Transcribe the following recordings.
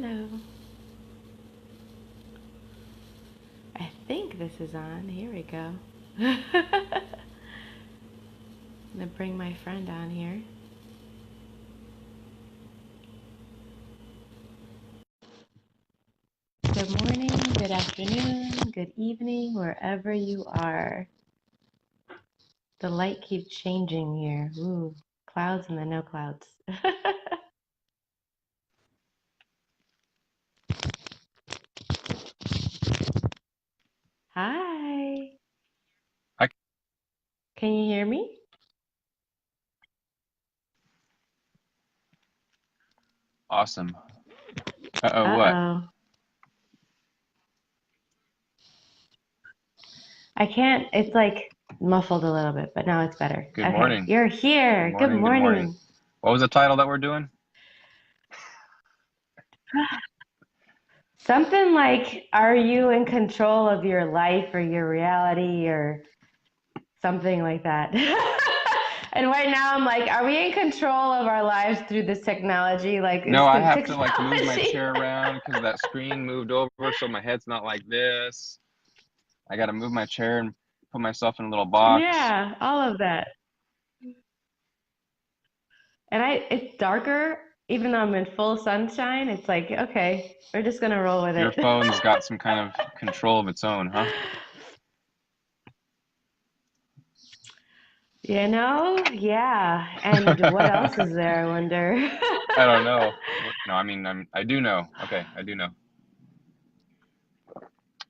Hello. I think this is on. Here we go. I'm gonna bring my friend on here. Good morning, good afternoon, good evening, wherever you are. The light keeps changing here. Ooh, clouds and then no clouds. Hi. Hi. Can you hear me? Awesome. Uh-oh, what? Uh-oh. I can't, it's like muffled a little bit, but now it's better. Good Okay, morning. you're Good here. Good morning. Good morning. morning. What was the title that we're doing? Something like, are you in control of your life or your reality or something like that? And right now I'm like, are we in control of our lives through this technology? Like, No, is I the have to like move my technology? chair around because that screen moved over, so my head's not like this. I got to move my chair and put myself in a little box. Yeah, all of that. And it's darker, even though I'm in full sunshine. It's like, okay, we're just gonna roll with Your it. phone's got some kind of control of its own, huh? Yeah. And what else is there, I wonder? I don't know. No, I mean, I do know. Okay, I do know.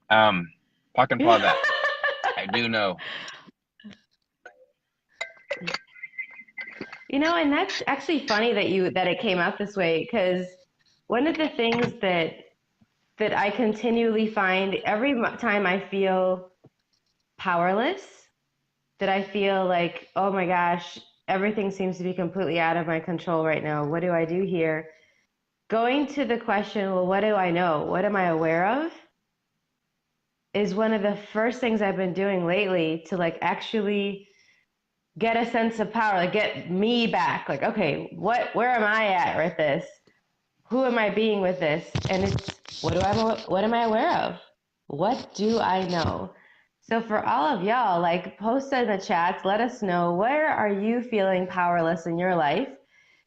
Um, Puck and paw that. I do know. And that's actually funny that it came out this way because one of the things that I continually find every time I feel powerless, that I feel like, oh my gosh, everything seems to be completely out of my control right now. What do I do here? Going to the question, well, what do I know? What am I aware of? Is one of the first things I've been doing lately to like actually get a sense of power, like get me back. Like, okay, where am I at with this? Who am I being with this? And it's what am I aware of? What do I know? So for all of y'all, like post in the chats, let us know, where are you feeling powerless in your life?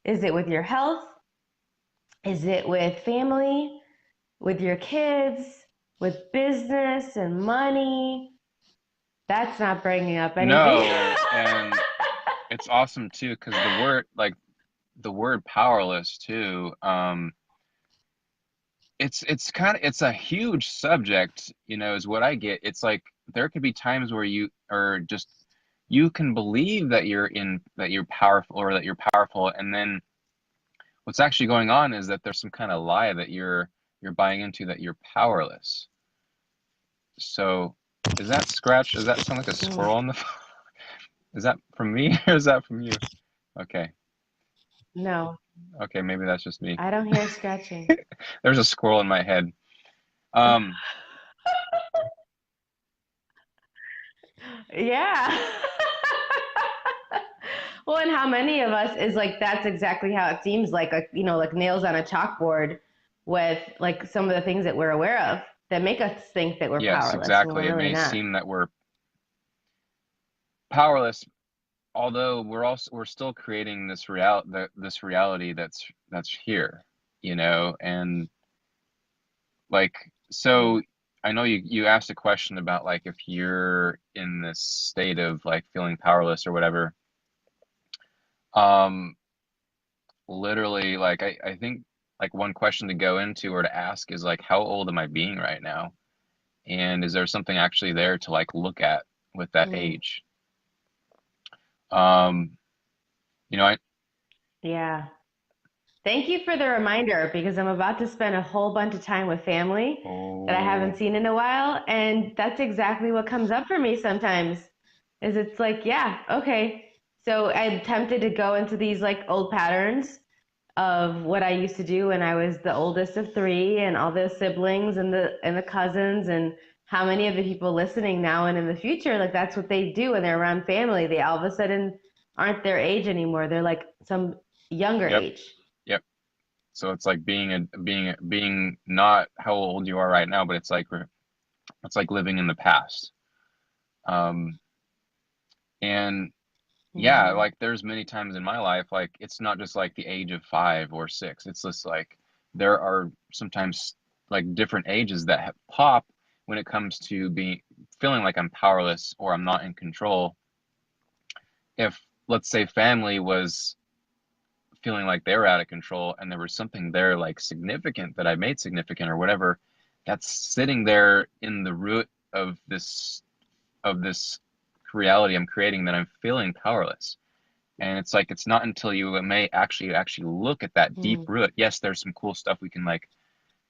Is it with your health? Is it with family? With your kids? With business and money? That's not bringing up anything. No, and it's awesome too because the word powerless too. It's a huge subject, is what I get. It's like there could be times where you are just you can believe that you're powerful or that you're powerful, and then what's actually going on is that there's some kind of lie that you're buying into that you're powerless. So does that sound like a Mm, squirrel on the phone? Is that from me or is that from you? Okay. no, Okay, maybe that's just me. I don't hear scratching. There's a squirrel in my head. Um, Yeah. Well, and how many of us is like that's exactly how it seems like nails on a chalkboard with like some of the things that we're aware of that make us think that we're yes, powerless when we're exactly. It really may not. seem that we're powerless, although we're still creating this reality that's here, and like so I know you asked a question about like if you're in this state of like feeling powerless or whatever. Um, literally, like I think like one question to go into or to ask is like how old am I being right now? And is there something actually there to like look at with that Mm, age? Um, I yeah. Thank you for the reminder because I'm about to spend a whole bunch of time with family that I haven't oh seen in a while, and that's exactly what comes up for me sometimes. Is it's like, yeah, okay. So I'm tempted to go into these like old patterns of what I used to do when I was the oldest of three and all the siblings and the cousins and how many of the people listening now and in the future, like that's what they do when they're around family. They all of a sudden aren't their age anymore. They're like some younger yep, age. yep. So it's like being not how old you are right now, but it's like living in the past. Um, and yeah, Mm-hmm. like there's many times in my life, like it's not just like the age of 5 or 6. It's just like there are sometimes like different ages that pop when it comes to being feeling like I'm powerless or I'm not in control. If let's say family was feeling like they were out of control and there was something there like significant that I made significant or whatever, that's sitting there in the root of this reality I'm creating that I'm feeling powerless. And it's like it's not until you may actually look at that deep root. Yes, there's some cool stuff we can like,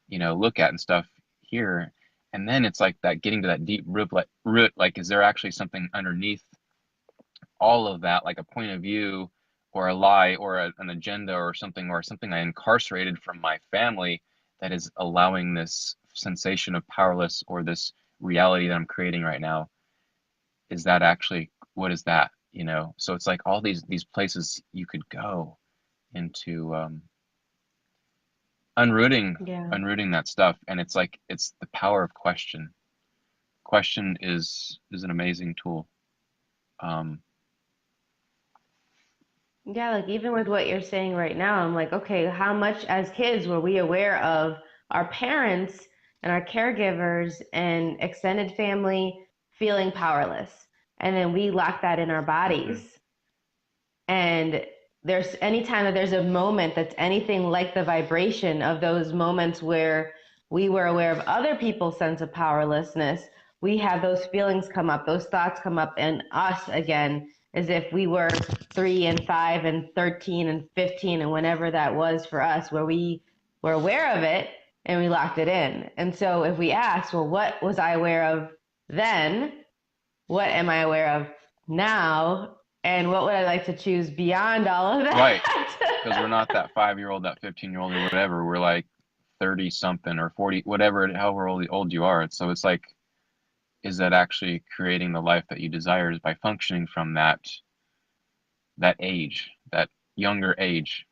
look at and stuff here. And then it's like that getting to that deep root, like is there actually something underneath all of that, like a point of view or a lie or an agenda or something I incarcerated from my family that is allowing this sensation of powerless or this reality that I'm creating right now? Is that actually what is that? So it's like all these places you could go into unrooting Yeah. unrooting that stuff, and it's like it's the power of question. Question is an amazing tool. um Yeah, like even with what you're saying right now, I'm like, okay, how much as kids were we aware of our parents and our caregivers and extended family feeling powerless? And then we lock that in our mhm. bodies. And there's anytime that there's a moment that's anything like the vibration of those moments where we were aware of other people's sense of powerlessness, we have those feelings come up, those thoughts come up in us again, as if we were 3 and 5 and 13 and 15 and whenever that was for us, where we were aware of it and we locked it in. And so if we ask, well, what was I aware of then? What am I aware of now? And what would I like to choose beyond all of Right, that? because we're not that 5-year-old, that 15-year-old or whatever. We're like 30 something or 40, whatever, however old you are. So it's like, is that actually creating the life that you desire is by functioning from that age, that younger age.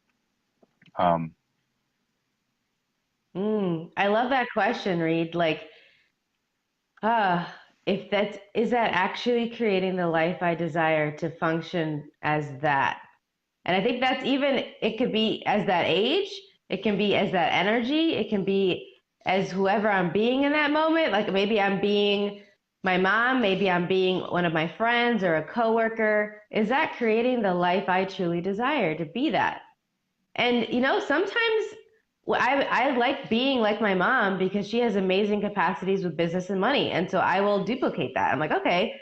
um I love that question, Reid. Like, if that's, is that actually creating the life I desire to function as that? And I think that's even, it could be as that age, it can be as that energy, it can be as whoever I'm being in that moment. Like maybe I'm being my mom, maybe I'm being one of my friends or a coworker. Is that creating the life I truly desire to be that? And sometimes I like being like my mom because she has amazing capacities with business and money. And so I will duplicate that. I'm like, okay,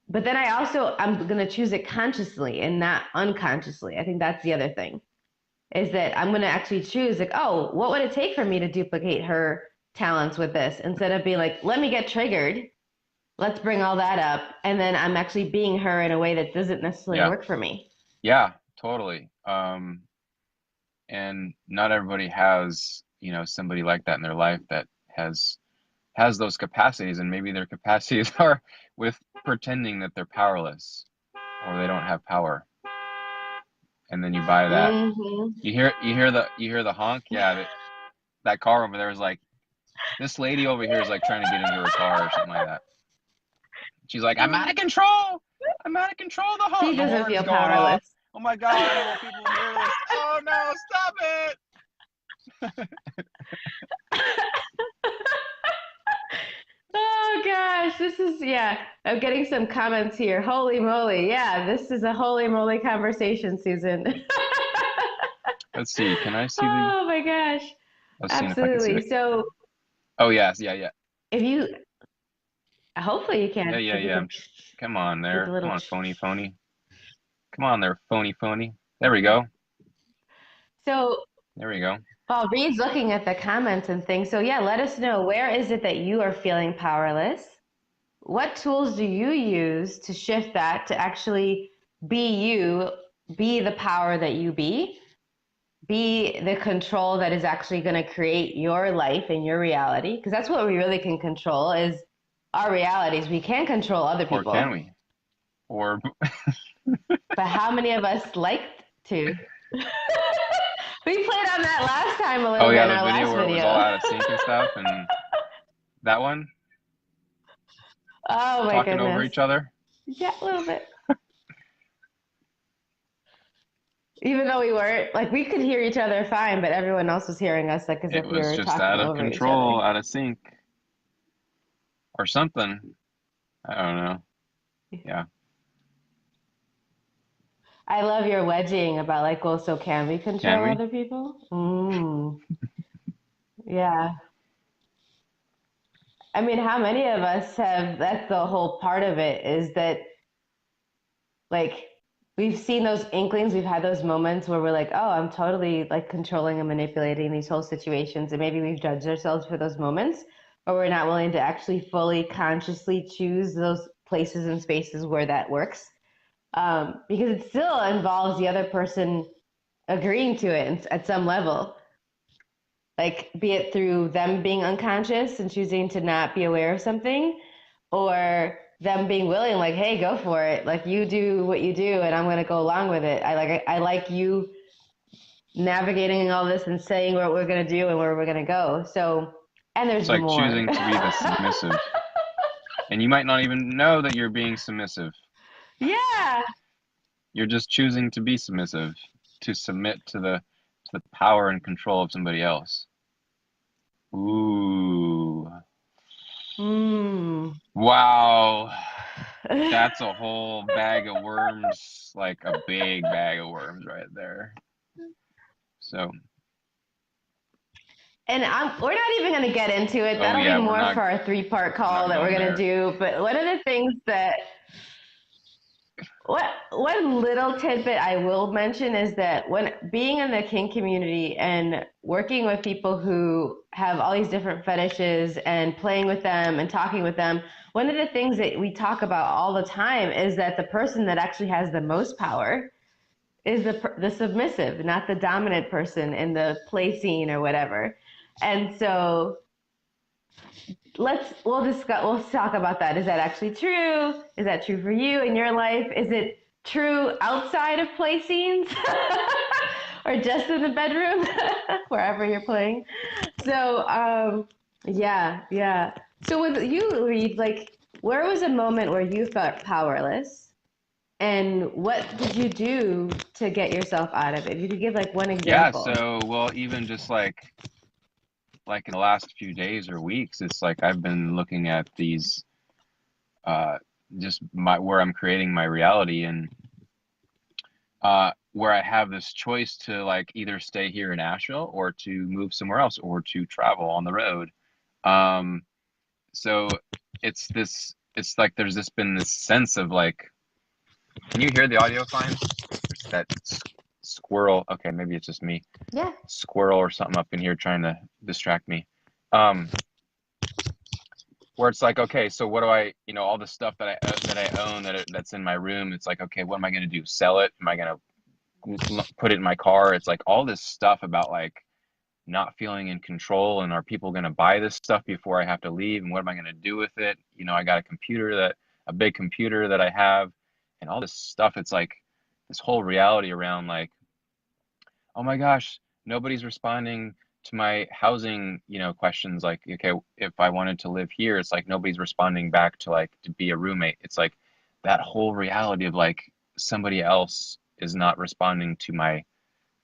but then I'm going to choose it consciously and not unconsciously. I think that's the other thing is that I'm going to actually choose like, oh, what would it take for me to duplicate her talents with this instead of being like, let me get triggered. Let's bring all that up. And then I'm actually being her in a way that doesn't necessarily yeah, work for me. yeah, totally. And not everybody has, somebody like that in their life that has those capacities, and maybe their capacities are with pretending that they're powerless or they don't have power. And then you buy that. Mm-hmm. You hear the honk. Yeah, that car over there is like, this lady over here is like trying to get into her car or something like that. She's like, I'm out of control. I'm out of control. She The doesn't horn's feel going off. powerless. Oh my God, I don't want people to hear this. Oh no, stop it. Oh gosh, this is, yeah. I'm getting some comments here. Holy moly. Yeah, this is a holy moly conversation, Susan. Let's see. Can I see the? Oh my gosh. I was seeing if I could see the. Absolutely. So Oh yes, yeah, yeah, if you, hopefully you yeah, can, yeah, because you yeah. can Come on do the there. Come little. on, phony, phony. Come on there, phony, phony. There we go. So There we go. while Reed's looking at the comments and things, so yeah, let us know, where is it that you are feeling powerless? What tools do you use to shift that to actually be you, be the power that you be the control that is actually going to create your life and your reality? Because that's what we really can control is our realities. We can't control other Or can people, we? Or but how many of us like to? We played on that last time a Oh little bit yeah, in the our video last where it was all video. out of sync and stuff, and that one, Oh my talking over goodness. each other. Yeah, a little bit. Even though we weren't, like, we could hear each other fine, but everyone else was hearing us, like, as It if we was were just talking out of over each other. control, out of sync, or something. I don't know. Yeah. I love your wedging about, like, well, so can we Can control we? other people? Yeah. I mean, how many of us have, that's the whole part of it, is that, like, we've seen those inklings, we've had those moments where we're like, oh, I'm totally like controlling and manipulating these whole situations, and maybe we've judged ourselves for those moments, or we're not willing to actually fully consciously choose those places and spaces where that works, because it still involves the other person agreeing to it at some level, like be it through them being unconscious and choosing to not be aware of something, or them being willing, like, hey, go for it, like you do what you do and I'm going to go along with it. I like you navigating all this and saying what we're going to do and where we're going to go. So, and It's there's like more. choosing to be the submissive, and you might not even know that you're being submissive. Yeah. You're just choosing to be submissive, to submit to the power and control of somebody else. Ooh. Hmm. Wow. That's a whole bag of worms, like a big bag of worms right there. So, We're not even going to get into it. oh That'll be yeah, more for our 3-part we're call not that we're going going to there. do. But one of the things that what one little tidbit I will mention is that when being in the kink community and working with people who have all these different fetishes and playing with them and talking with them, one of the things that we talk about all the time is that the person that actually has the most power is the submissive, not the dominant person in the play scene or whatever. And so we'll talk about that. Is that actually true? Is that true for you in your life? Is it true outside of play scenes? Or just in the bedroom? Wherever you're playing. So yeah. So with you, Reid, like, where was a moment where you felt powerless, and what did you do to get yourself out of it? If you could give like one Yeah, example. so well, even just like in the last few days or weeks, it's like I've been looking at these uh just my where I'm creating my reality, and where I have this choice to like either stay here in Asheville or to move somewhere else or to travel on the road. Um, so it's like there's this been this sense of like, can you hear the audio fine? There's that squirrel. Okay, maybe it's just me. Yeah. Squirrel or something up in here trying to distract me. Um, where it's like, okay, so what do I, all the stuff that I own that's in my room. It's like, okay, what am I going to do? Sell it? Am I going to put it in my car? It's like all this stuff about like not feeling in control, and are people going to buy this stuff before I have to leave, and what am I going to do with it? I got a big computer that I have, and all this stuff. It's like this whole reality around like, oh my gosh, nobody's responding to my housing, questions. Like, okay, if I wanted to live here, it's like nobody's responding back to like to be a roommate. It's like that whole reality of like somebody else is not responding to my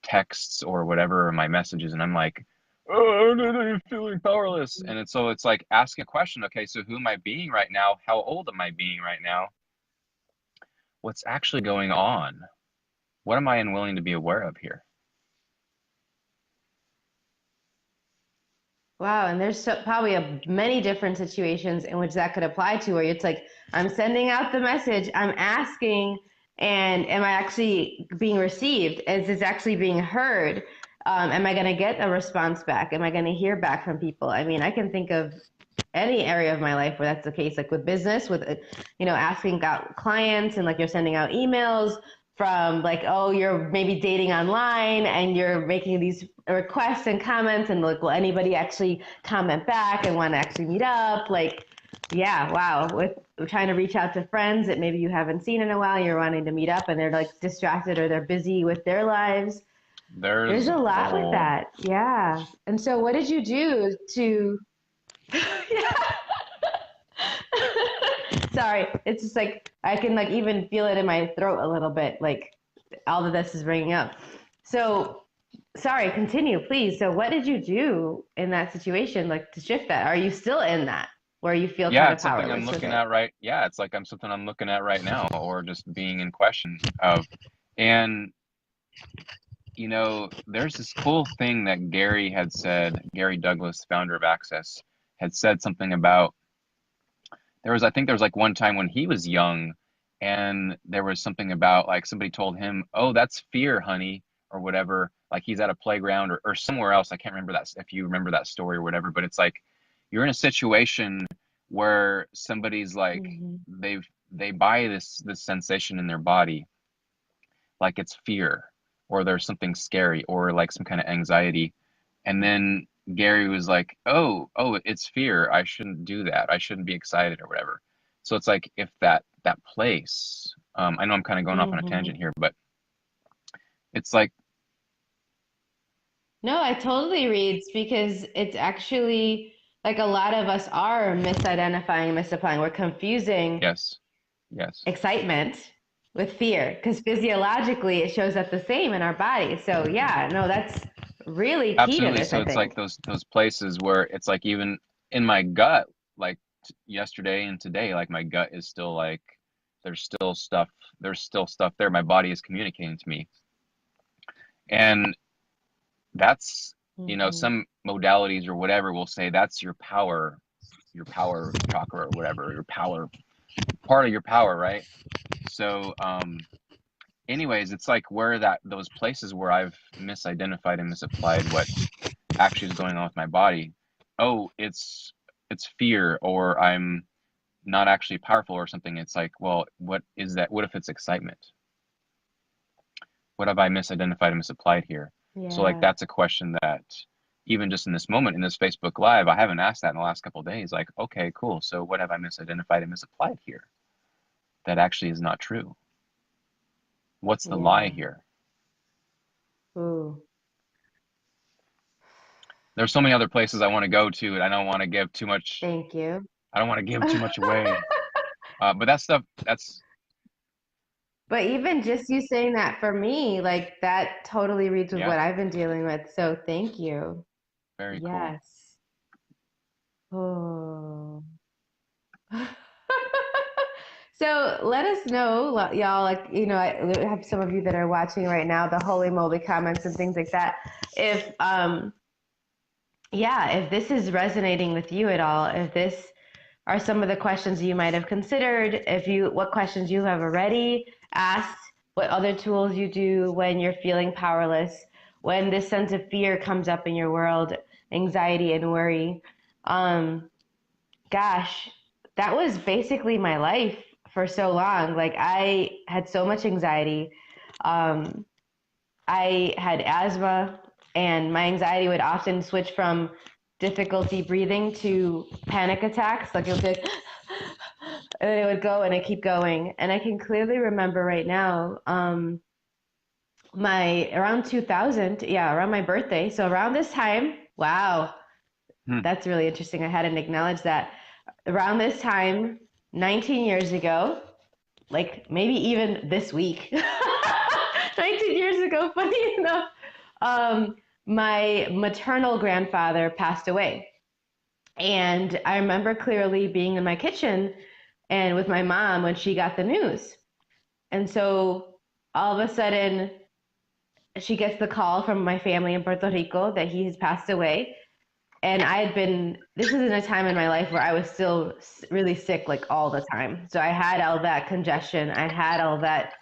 texts or whatever, or my messages, and I'm like, oh, I'm feeling powerless. And it's like asking a question. Okay, so who am I being right now? How old am I being right now? What's actually going on? What am I unwilling to be aware of here? Wow, and there's probably many different situations in which that could apply to, where it's like, I'm sending out the message, I'm asking, and am I actually being received? Is this actually being heard? Am I going to get a response back? Am I going to hear back from people? I mean, I can think of any area of my life where that's the case, like with business, with asking out clients, and like you're sending out emails from like, oh, you're maybe dating online and you're making these requests and comments, and like, will anybody actually comment back and want to actually meet up? Like, yeah, wow. With trying to reach out to friends that maybe you haven't seen in a while, you're wanting to meet up, and they're like distracted or they're busy with their lives. There's There's a a lot with whole that. Yeah. And so what did you do to Yeah. Sorry. It's just like I can like even feel it in my throat a little bit, like all of this is bringing up. So sorry, continue, please. So what did you do in that situation, like to shift that? Are you still in that where you feel yeah, kind of it's something I'm powerless with looking it? at right. Yeah, it's like I'm something I'm looking at right now, or just being in question of. And there's this cool thing that Gary had said. Gary Douglas, founder of Access, had said something about. I think there was like one time when he was young, and there was something about like somebody told him, "Oh, that's fear, honey," or whatever. Like he's at a playground or somewhere else. I can't remember that if you remember that story or whatever. But it's like you're in a situation where somebody's like Hmm. they buy this sensation in their body, like it's fear, or there's something scary, or like some kind of anxiety, and then Gary was like, "Oh, it's fear. I shouldn't do that. I shouldn't be excited or whatever." So it's like if that place, I know I'm kind of going off on a Hmm. tangent here, but it's like, No, I totally reads because it's actually like a lot of us are misidentifying, misapplying. We're confusing yes, yes, excitement with fear because physiologically it shows up the same in our body. So yeah, no, that's really key to absolutely. this, So I it's like think. those places where it's like even in my gut, like yesterday and today, like my gut is still like there's still stuff, there's still stuff there. My body is communicating to me, and that's Hmm. some modalities or whatever will say that's your power chakra or whatever, your power, part of your power, right? So anyways, it's like where that those places where I've misidentified and misapplied what actually is going on with my body. Oh, it's fear, or I'm not actually powerful or something. It's like, well, what is that? What if it's excitement? What have I misidentified and misapplied here? So like Yeah. that's a question that even just in this moment in this Facebook Live, I haven't asked that in the last couple of days. Like, okay, cool. So what have I misidentified and misapplied here that actually is not true? What's the lie Yeah. here? Ooh. There's so many other places I want to go to, and I don't want to give too much. Thank you. I don't want to give too much away. But that stuff, that's But even just you saying that for me, like that totally reads with yeah, what I've been dealing with. So thank you. very cool. Yes. Oh. So let us know, y'all, like, I have some of you that are watching right now, the holy moly comments and things like that. If, yeah, if this is resonating with you at all, if this are some of the questions you might have considered, what questions you have already asked, what other tools you do when you're feeling powerless, when this sense of fear comes up in your world, anxiety and worry. Um, Gosh, that was basically my life for so long. Like I had so much anxiety. Um, I had asthma, and my anxiety would often switch from difficulty breathing to panic attacks. Like it would be, and then it would go and it keep going. And I can clearly remember right now, my around 2000, yeah, around my birthday. So around this time, wow, Hmm. that's really interesting. I hadn't acknowledged that. Around this time, 19 years ago, like maybe even this week, 19 years ago, funny enough, um, my maternal grandfather passed away. And I remember clearly being in my kitchen and with my mom when she got the news. And so all of a sudden, she gets the call from my family in Puerto Rico that he has passed away. And this is in a time in my life where I was still really sick, like all the time. So I had all that congestion, I had all that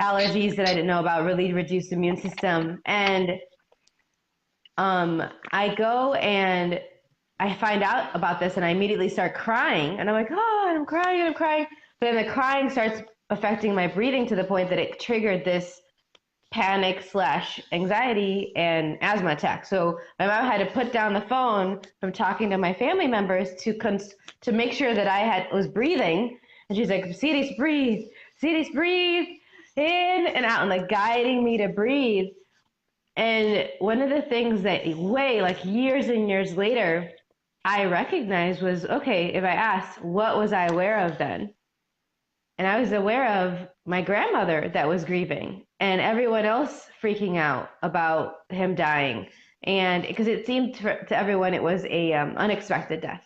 allergies that I didn't know about, really reduced immune system. And I go and I find out about this and I immediately start crying. And I'm like, oh, and I'm crying and I'm crying. But then the crying starts affecting my breathing to the point that it triggered this panic slash anxiety and asthma attack. So my mom had to put down the phone from talking to my family members to make sure that was breathing. And she's like, Siris, breathe in and out, and like guiding me to breathe. And one of the things that way, like years and years later, I recognized was, okay, if I asked, what was I aware of then? And I was aware of my grandmother that was grieving and everyone else freaking out about him dying. And because it seemed to everyone it was a unexpected death.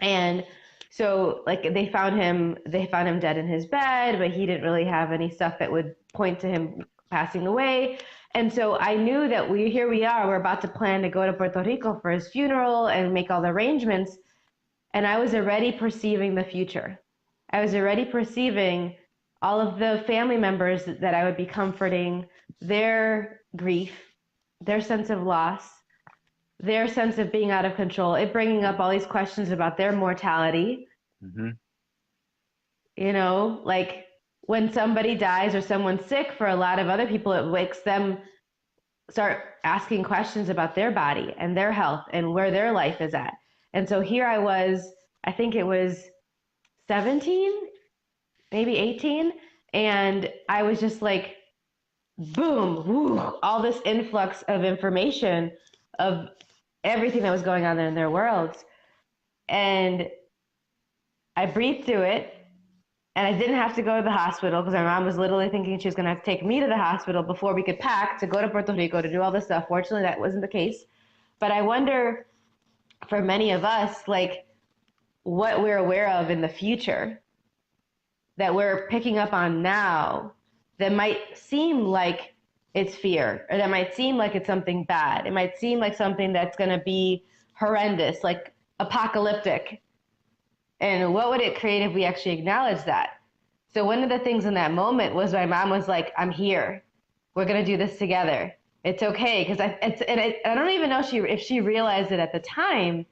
And so like they found him dead in his bed, but he didn't really have any stuff that would point to him passing away. And so I knew that we are, we're about to plan to go to Puerto Rico for his funeral and make all the arrangements. And I was already perceiving the future. I was already perceiving all of the family members that I would be comforting, their grief, their sense of loss, their sense of being out of control, it bringing up all these questions about their mortality. Mm-hmm. You know, like when somebody dies or someone's sick, for a lot of other people, it makes them start asking questions about their body and their health and where their life is at. And so here I was, I think it was 17, maybe 18. And I was just like, boom, woo, all this influx of information of everything that was going on in their worlds. And I breathed through it. And I didn't have to go to the hospital because my mom was literally thinking she was going to have to take me to the hospital before we could pack to go to Puerto Rico to do all this stuff. Fortunately, that wasn't the case. But I wonder, for many of us, like what we're aware of in the future that we're picking up on now that might seem like it's fear, or that might seem like it's something bad. It might seem like something that's going to be horrendous, like apocalyptic. And what would it create if we actually acknowledge that? So one of the things in that moment was my mom was like, I'm here. We're going to do this together. It's okay. Because I don't even know if she realized it at the time,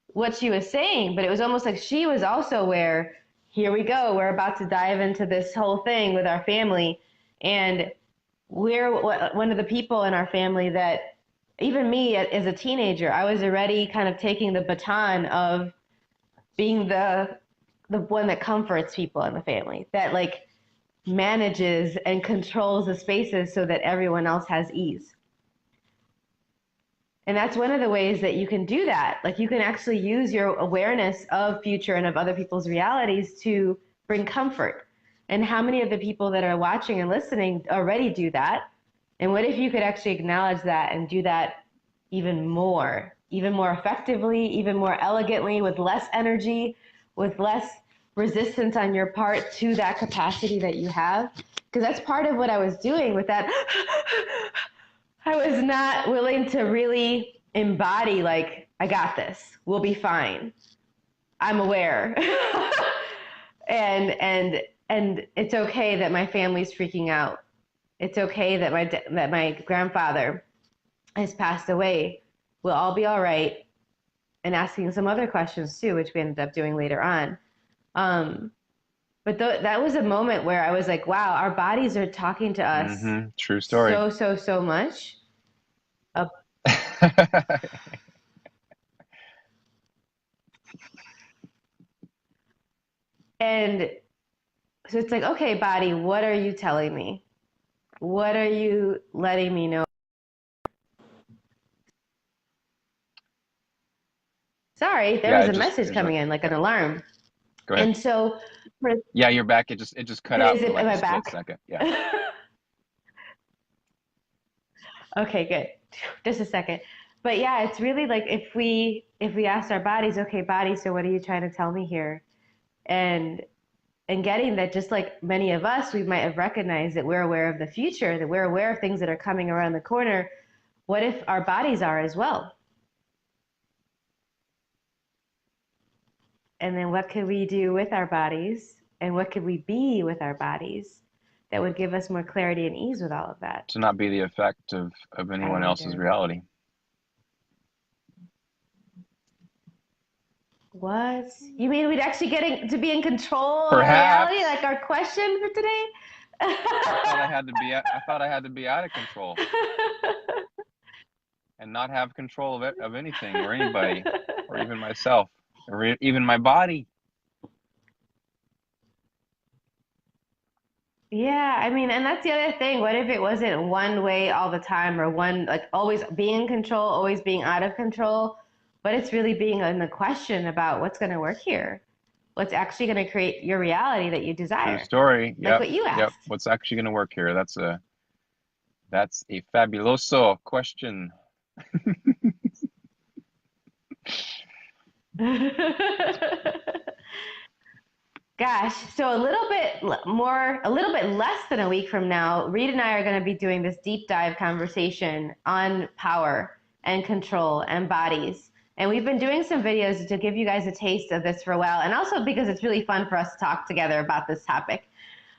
what she was saying, but it was almost like she was also aware, here we go. We're about to dive into this whole thing with our family. And we're one of the people in our family that, even me as a teenager, I was already kind of taking the baton of being the one that comforts people in the family, that like manages and controls the spaces so that everyone else has ease. And that's one of the ways that you can do that. Like you can actually use your awareness of future and of other people's realities to bring comfort. And how many of the people that are watching and listening already do that? And what if you could actually acknowledge that and do that even more effectively, even more elegantly, with less energy, with less resistance on your part to that capacity that you have? Because that's part of what I was doing with that. I was not willing to really embody, like, I got this. We'll be fine. I'm aware. and it's okay that my family's freaking out. It's okay that my grandfather has passed away. We'll all be all right. And asking some other questions too, which we ended up doing later on. But that was a moment where I was like, wow, our bodies are talking to us Mm-hmm. True story. so much. And so it's like, okay, body, what are you telling me? What are you letting me know? Sorry, there was a message coming in, like an alarm. Go ahead. And so, yeah, you're back. It just cut out for like a split second. Yeah. Okay, good. Just a second. But yeah, it's really like if we ask our bodies, okay, body, so what are you trying to tell me here? And getting that, just like many of us, we might have recognized that we're aware of the future, that we're aware of things that are coming around the corner. What if our bodies are as well? And then what could we do with our bodies? And what could we be with our bodies that would give us more clarity and ease with all of that? To not be the effect of anyone else's reality. What? You mean we'd actually get to be in control of our Perhaps. reality? Like our question for today? I thought I had to be out of control and not have control of anything or anybody or even myself or even my body. Yeah, I mean, and that's the other thing. What if it wasn't one way all the time, or one, like, always being in control, always being out of control, but it's really being in the question about what's going to work here, what's actually going to create your reality that you True desire, story. like Yep. what you Yep. asked. What's actually going to work here? That's a fabuloso question. Gosh, so a little bit more, a little bit less than a week from now, Reid and I are going to be doing this deep dive conversation on power and control and bodies. And we've been doing some videos to give you guys a taste of this for a while, and also because it's really fun for us to talk together about this topic.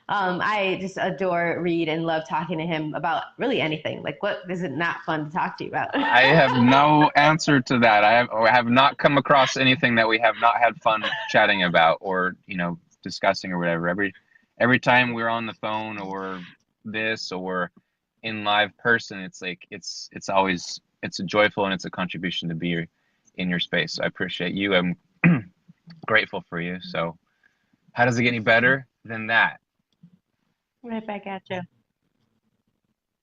I just adore Reid and love talking to him about really anything. Like, what is it not fun to talk to you about? I have no answer to that. I have not come across anything that we have not had fun chatting about or, discussing or whatever. Every time we're on the phone or this or in live person, it's like it's always it's a joyful and it's a contribution to be in your space. I appreciate you. I'm grateful for you. So how does it get any better than that? Right back at you.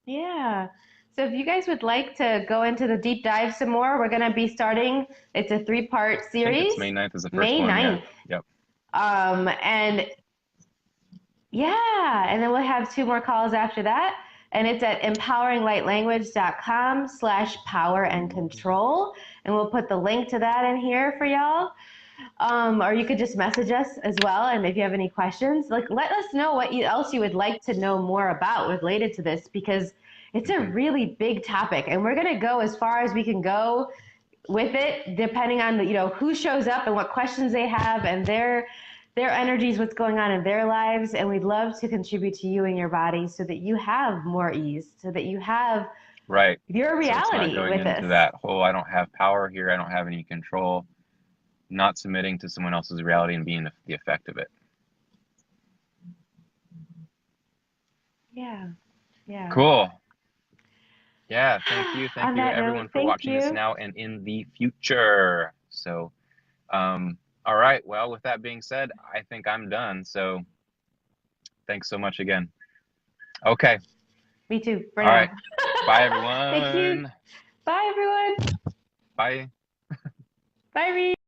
Yeah. So if you guys would like to go into the deep dive some more, we're going to be starting, it's a three-part I think it's series, May 9th is the first May one. Yeah. 9th. Yep. And yeah, and then we'll have two more calls after that. And it's at empoweringlightlanguage.com/power and control. And we'll put the link to that in here for y'all. Or you could just message us as well. And if you have any questions, like, let us know what else you would like to know more about related to this, because it's a really big topic, and we're going to go as far as we can go with it, depending on who shows up and what questions they have and their energies, what's going on in their lives. And we'd love to contribute to you and your body so that you have more ease, so that you have Right. your So it's not reality going with into this. that whole I don't have power here, I don't have any control, not submitting to someone else's reality and being the effect of it. Yeah. Yeah. Cool. Yeah, thank you. Thank On you that note, everyone for thank watching this you. now and in the future. So, all right. Well, with that being said, I think I'm done. So thanks so much again. Okay. Me too, for All right. now. Bye Thank you. everyone. Bye, everyone. Bye. Bye, Reid.